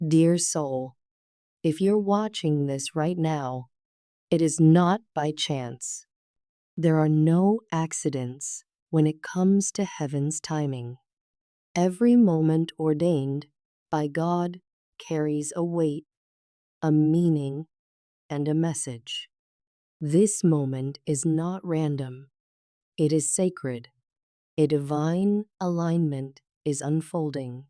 Dear soul, if you're watching this right now, it is not by chance. There are no accidents when it comes to heaven's timing. Every moment ordained by God carries a weight, a meaning, and a message. This moment is not random. It is sacred. A divine alignment is unfolding.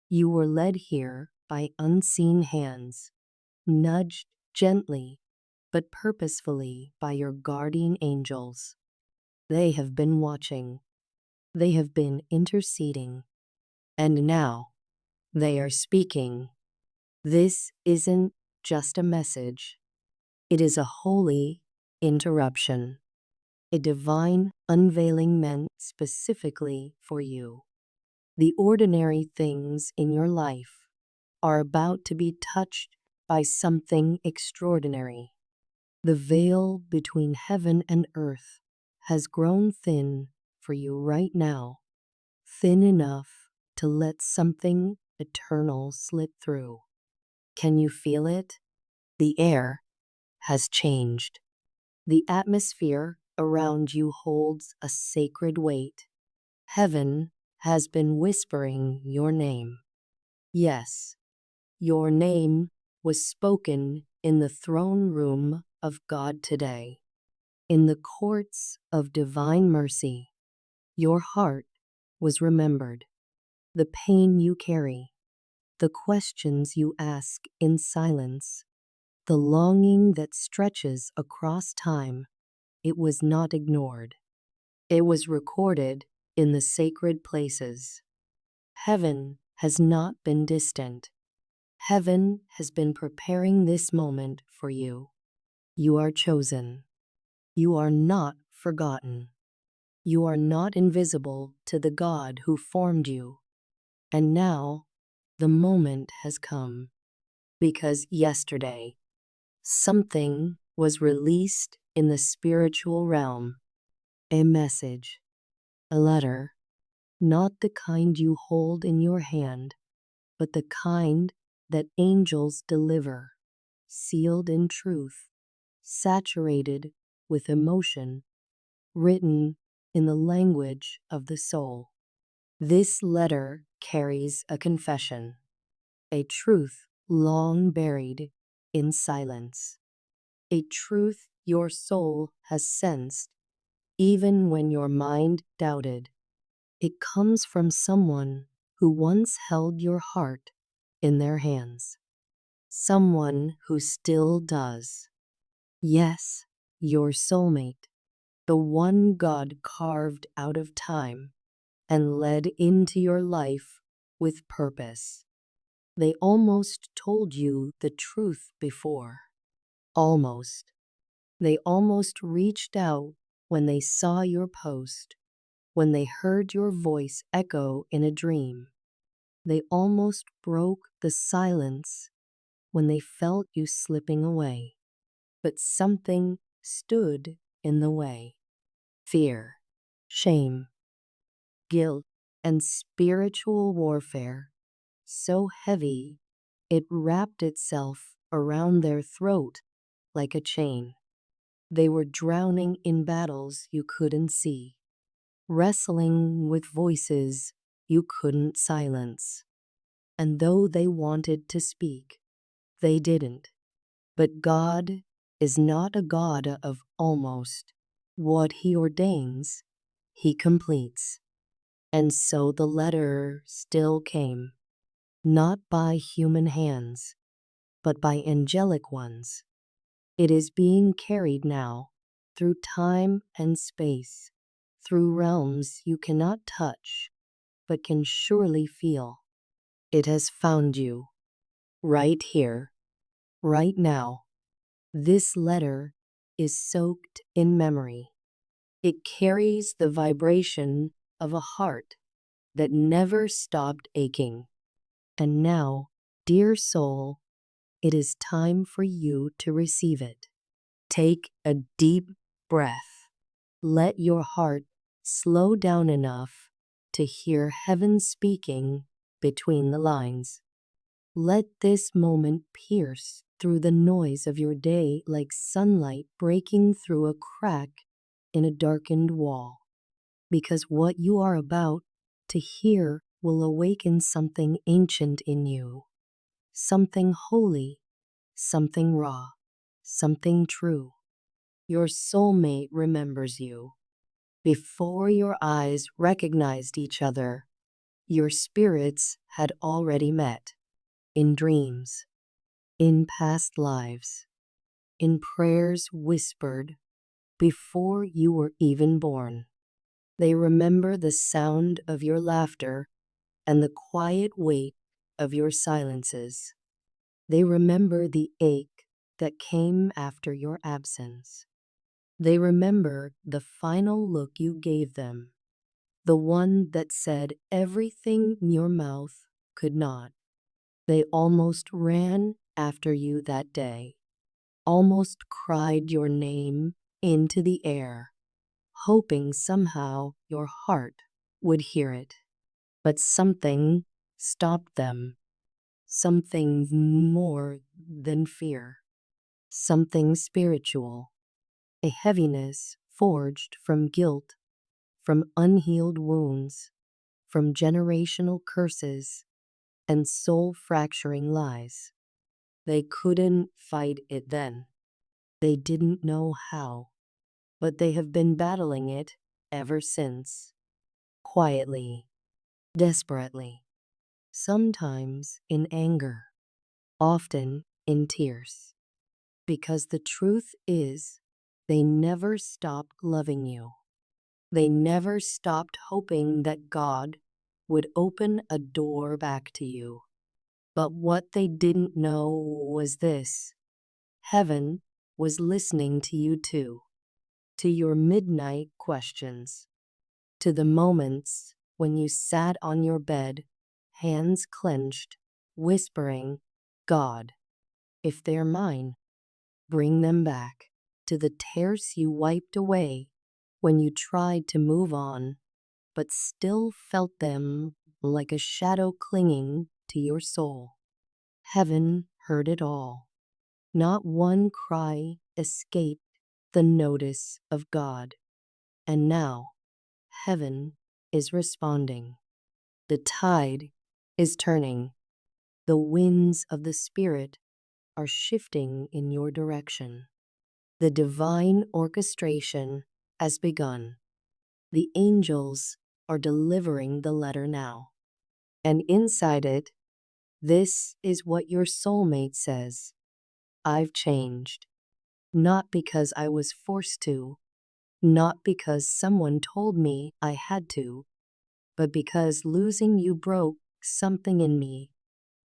You were led here by unseen hands, nudged gently but purposefully by your guardian angels. They have been watching. They have been interceding. And now they are speaking. This isn't just a message. It is a holy interruption, a divine unveiling meant specifically for you. The ordinary things in your life are about to be touched by something extraordinary. The veil between heaven and earth has grown thin for you right now, thin enough to let something eternal slip through. Can you feel it? The air has changed. The atmosphere around you holds a sacred weight. Heaven has been whispering your name. Yes, your name was spoken in the throne room of God today. In the courts of divine mercy, your heart was remembered. The pain you carry, the questions you ask in silence, the longing that stretches across time, it was not ignored. It was recorded in the sacred places. Heaven has not been distant. Heaven has been preparing this moment for you. You are chosen. You are not forgotten. You are not invisible to the God who formed you. And now, the moment has come. Because yesterday, something was released in the spiritual realm. A message, a letter, not the kind you hold in your hand, but the kind that angels deliver, sealed in truth, saturated with emotion, written in the language of the soul. This letter carries a confession, a truth long buried in silence, a truth your soul has sensed even when your mind doubted. It comes from someone who once held your heart in their hands, someone who still does. Yes, your soulmate, the one God carved out of time and led into your life with purpose. They almost told you the truth before. Almost. They almost reached out when they saw your post, when they heard your voice echo in a dream. They almost broke the silence when they felt you slipping away. But something stood in the way. Fear, shame, guilt, and spiritual warfare, so heavy it wrapped itself around their throat like a chain. They were drowning in battles you couldn't see, wrestling with voices you couldn't silence. And though they wanted to speak, they didn't. But God is not a God of almost. What He ordains, He completes. And so the letter still came, not by human hands, but by angelic ones. It is being carried now through time and space, through realms you cannot touch, but can surely feel. It has found you, right here, right now. This letter is soaked in memory. It carries the vibration of a heart that never stopped aching. And now, dear soul, it is time for you to receive it. Take a deep breath. Let your heart slow down enough to hear heaven speaking between the lines. Let this moment pierce through the noise of your day like sunlight breaking through a crack in a darkened wall. Because what you are about to hear will awaken something ancient in you, something holy, something raw, something true. Your soulmate remembers you. Before your eyes recognized each other, your spirits had already met. In dreams, in past lives, in prayers whispered before you were even born. They remember the sound of your laughter and the quiet weight of your silences. They remember the ache that came after your absence. They remember the final look you gave them, the one that said everything your mouth could not. They almost ran after you that day, almost cried your name into the air, hoping somehow your heart would hear it. But something stopped them, something more than fear, something spiritual, a heaviness forged from guilt, from unhealed wounds, from generational curses and soul-fracturing lies. They couldn't fight it then. They didn't know how, but they have been battling it ever since. Quietly, desperately, sometimes in anger, often in tears. Because the truth is, they never stopped loving you. They never stopped hoping that God would open a door back to you. But what they didn't know was this: heaven was listening to you too, to your midnight questions, to the moments when you sat on your bed, hands clenched, whispering, God, if they're mine, bring them back, to the tears you wiped away when you tried to move on, but still felt them like a shadow clinging to your soul. Heaven heard it all. Not one cry escaped the notice of God. And now, heaven is responding. The tide is turning. The winds of the Spirit are shifting in your direction. The divine orchestration has begun. The angels are delivering the letter now. And inside it, this is what your soulmate says: I've changed. Not because I was forced to, not because someone told me I had to, but because losing you broke something in me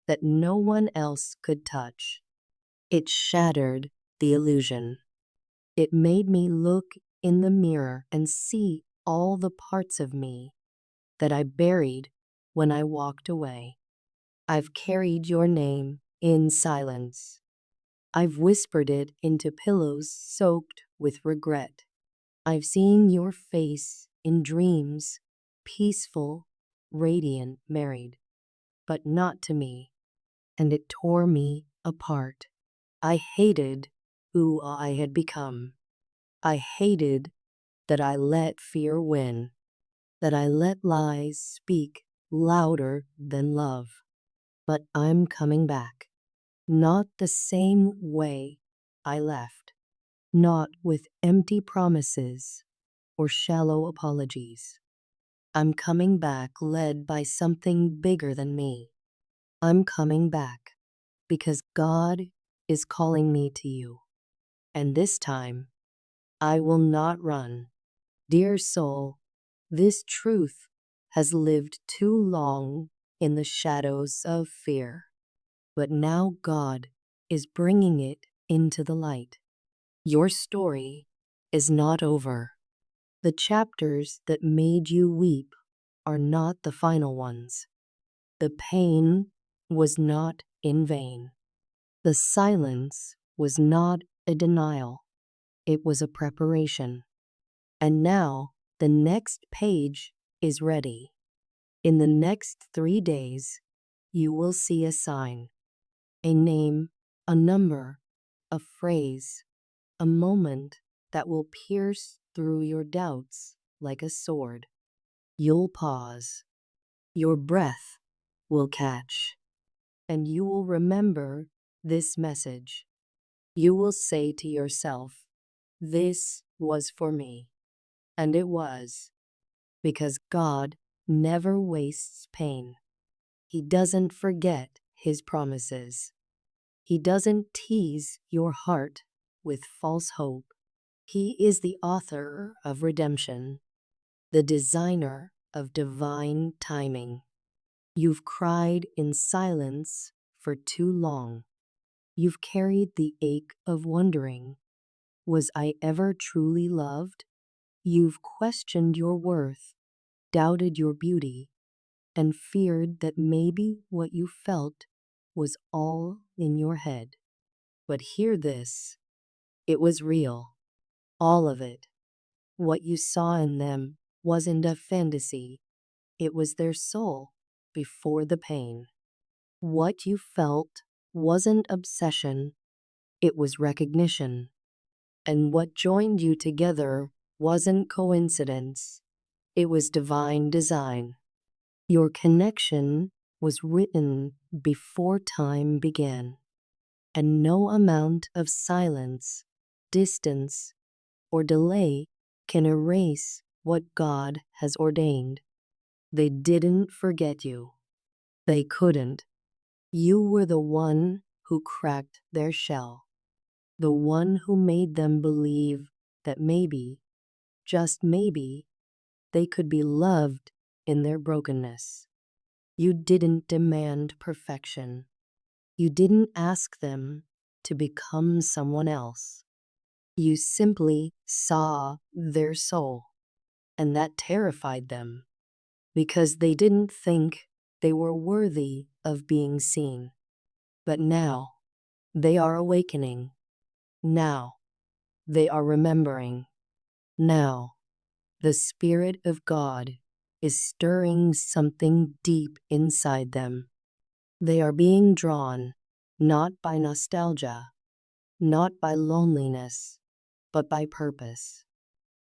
that no one else could touch. It shattered the illusion. It made me look in the mirror and see all the parts of me that I buried when I walked away. I've carried your name in silence. I've whispered it into pillows soaked with regret. I've seen your face in dreams, peaceful, radiant, married, but not to me, and it tore me apart. I hated who I had become. I hated that I let fear win, that I let lies speak louder than love. But I'm coming back. Not the same way I left. Not with empty promises or shallow apologies. I'm coming back led by something bigger than me. I'm coming back because God is calling me to you. And this time, I will not run. Dear soul, this truth has lived too long in the shadows of fear. But now God is bringing it into the light. Your story is not over. The chapters that made you weep are not the final ones. The pain was not in vain. The silence was not a denial. It was a preparation. And now the next page is ready. In the next 3 days, you will see a sign. A name, a number, a phrase, a moment that will pierce through your doubts like a sword. You'll pause. Your breath will catch. And you will remember this message. You will say to yourself, "This was for me." And it was, because God never wastes pain. He doesn't forget his promises. He doesn't tease your heart with false hope. He is the author of redemption, the designer of divine timing. You've cried in silence for too long. You've carried the ache of wondering, was I ever truly loved? You've questioned your worth, doubted your beauty, and feared that maybe what you felt was all in your head. But hear this, it was real, all of it. What you saw in them wasn't a fantasy, it was their soul before the pain. What you felt wasn't obsession, it was recognition. And what joined you together wasn't coincidence, it was divine design. Your connection was written before time began, and no amount of silence, distance, or delay can erase what God has ordained. They didn't forget you. They couldn't. You were the one who cracked their shell, the one who made them believe that maybe, just maybe, they could be loved in their brokenness. You didn't demand perfection. You didn't ask them to become someone else. You simply saw their soul, and that terrified them because they didn't think they were worthy of being seen. But now they are awakening. Now they are remembering. Now the Spirit of God is stirring something deep inside them. They are being drawn not by nostalgia, not by loneliness, but by purpose.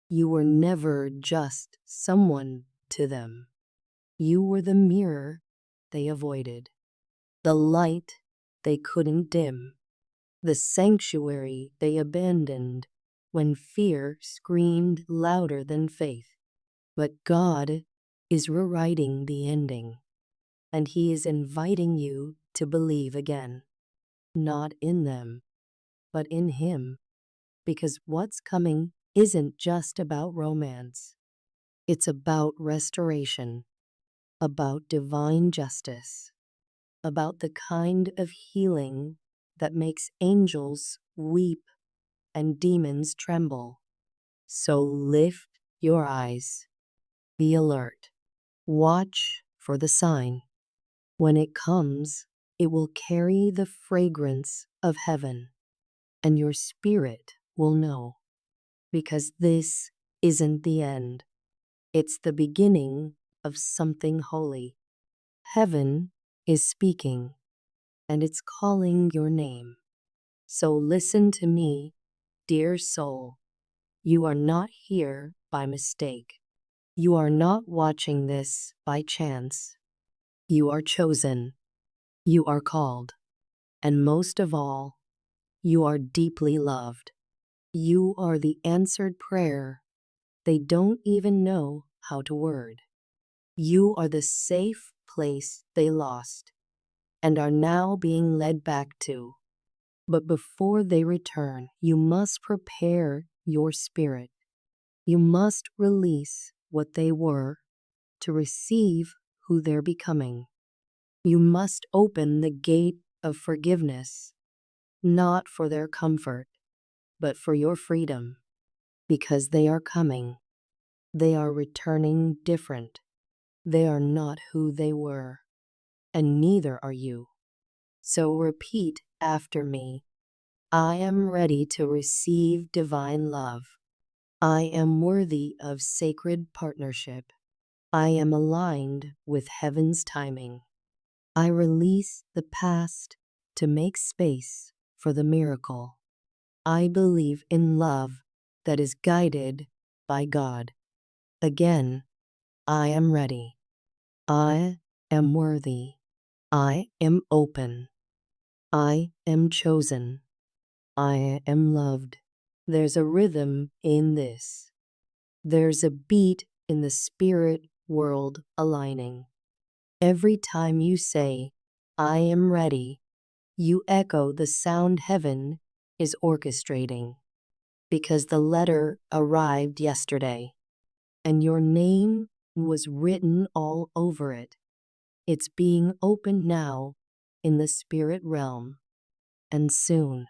You were never just someone to them. You were the mirror they avoided, the light they couldn't dim, the sanctuary they abandoned when fear screamed louder than faith. But God is rewriting the ending, and He is inviting you to believe again, not in them, but in Him, because what's coming isn't just about romance. It's about restoration, about divine justice, about the kind of healing that makes angels weep and demons tremble. So lift your eyes, be alert, watch for the sign. When it comes, it will carry the fragrance of heaven, and your spirit will know, because this isn't the end. It's the beginning of something holy. Heaven is speaking, and it's calling your name. So listen to me, dear soul. You are not here by mistake. You are not watching this by chance. You are chosen. You are called. And most of all, you are deeply loved. You are the answered prayer they don't even know how to word. You are the safe place they lost and are now being led back to. But before they return, you must prepare your spirit. You must release what they were to receive who they're becoming. You must open the gate of forgiveness, not for their comfort, but for your freedom, because they are coming. They are returning different. They are not who they were, and neither are you. So repeat after me. I am ready to receive divine love. I am worthy of sacred partnership. I am aligned with heaven's timing. I release the past to make space for the miracle. I believe in love that is guided by God. Again, I am ready. I am worthy. I am open. I am chosen. I am loved. There's a rhythm in this. There's a beat in the spirit world aligning. Every time you say, I am ready, you echo the sound heaven is orchestrating. Because the letter arrived yesterday, and your name was written all over it. It's being opened now in the spirit realm, and soon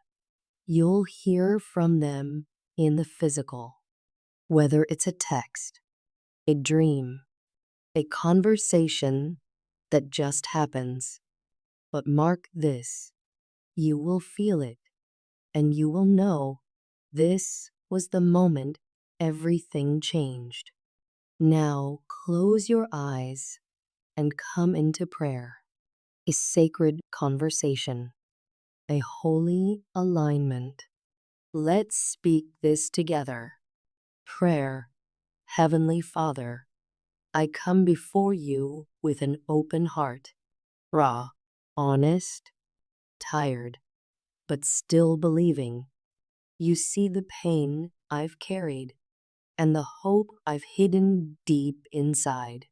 you'll hear from them in the physical, whether it's a text, a dream, a conversation that just happens. But mark this, you will feel it, and you will know this was the moment everything changed. Now close your eyes and come into prayer, a sacred conversation, a holy alignment. Let's speak this together. Prayer. Heavenly Father, I come before you with an open heart, raw, honest, tired, but still believing. You see the pain I've carried and the hope I've hidden deep inside.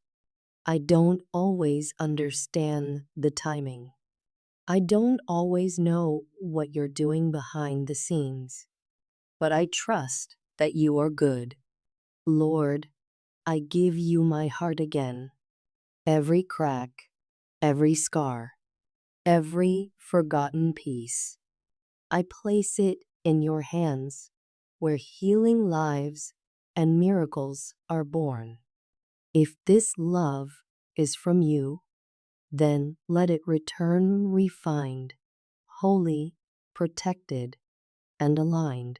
I don't always understand the timing. I don't always know what you're doing behind the scenes, but I trust that you are good. Lord, I give you my heart again. Every crack, every scar, every forgotten piece. I place it in your hands, where healing lives and miracles are born. If this love is from you, then let it return refined, holy, protected, and aligned.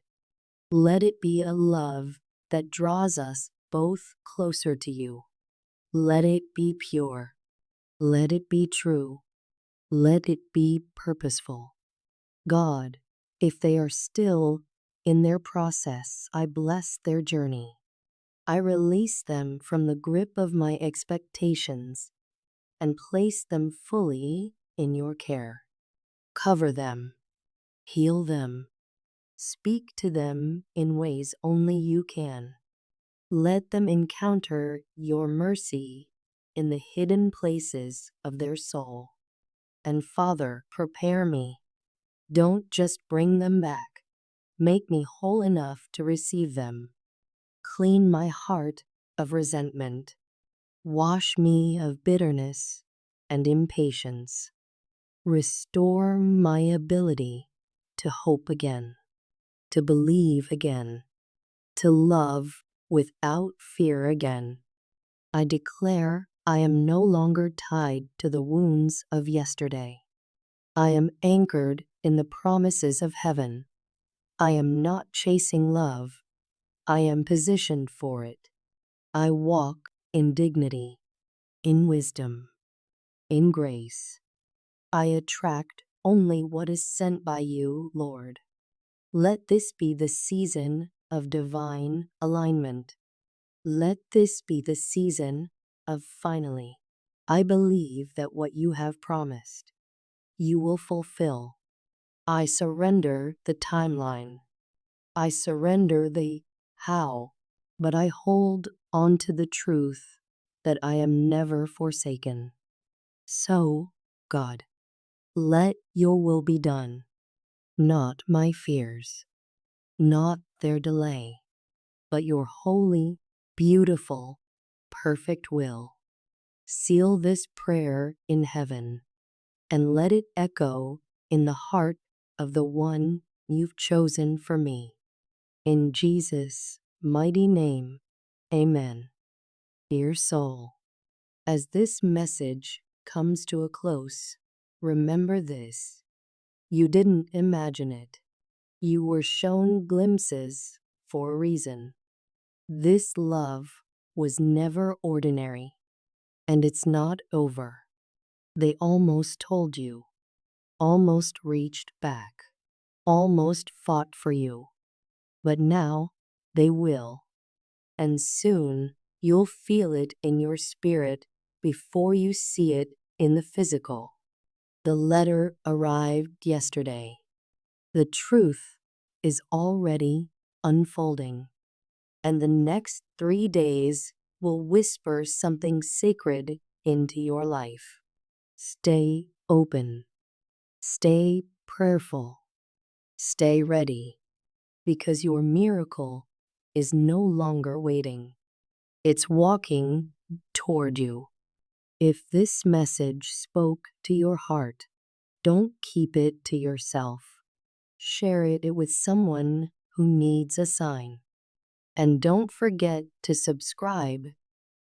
Let it be a love that draws us both closer to you. Let it be pure. Let it be true. Let it be purposeful. God, if they are still in their process, I bless their journey. I release them from the grip of my expectations and place them fully in your care. Cover them, heal them, speak to them in ways only you can. Let them encounter your mercy in the hidden places of their soul. And Father, prepare me. Don't just bring them back. Make me whole enough to receive them. Clean my heart of resentment. Wash me of bitterness and impatience. Restore my ability to hope again, to believe again, to love without fear again. I declare I am no longer tied to the wounds of yesterday. I am anchored in the promises of heaven. I am not chasing love. I am positioned for it. I walk in dignity, in wisdom, in grace. I attract only what is sent by you, Lord. Let this be the season of divine alignment. Let this be the season of finally. I believe that what you have promised, you will fulfill. I surrender the timeline. I surrender the how, but I hold on to the truth that I am never forsaken. So, God, let your will be done, not my fears, not their delay, but your holy, beautiful, perfect will. Seal this prayer in heaven and let it echo in the heart of the one you've chosen for me. In Jesus' mighty name, amen. Dear soul, as this message comes to a close, remember this. You didn't imagine it. You were shown glimpses for a reason. This love was never ordinary, and it's not over. They almost told you. almost reached back, almost fought for you. But now they will. And soon you'll feel it in your spirit before you see it in the physical. The letter arrived yesterday. The truth is already unfolding. And the next 3 days will whisper something sacred into your life. Stay open. Stay prayerful. Stay ready, because your miracle is no longer waiting. It's walking toward you. If this message spoke to your heart, don't keep it to yourself. Share it with someone who needs a sign. And don't forget to subscribe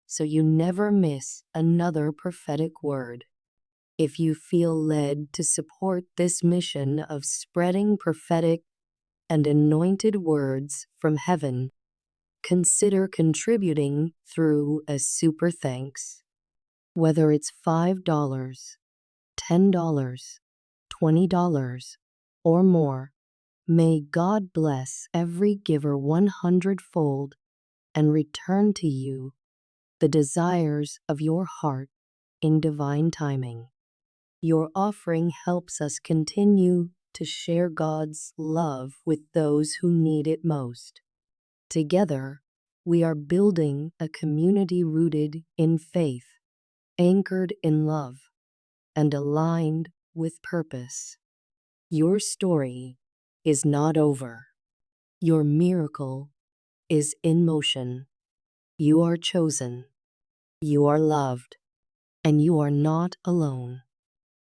so you never miss another prophetic word. If you feel led to support this mission of spreading prophetic and anointed words from heaven, consider contributing through a super thanks. Whether it's $5, $10, $20, or more, may God bless every giver 100-fold and return to you the desires of your heart in divine timing. Your offering helps us continue to share God's love with those who need it most. Together, we are building a community rooted in faith, anchored in love, and aligned with purpose. Your story is not over. Your miracle is in motion. You are chosen. You are loved. And you are not alone.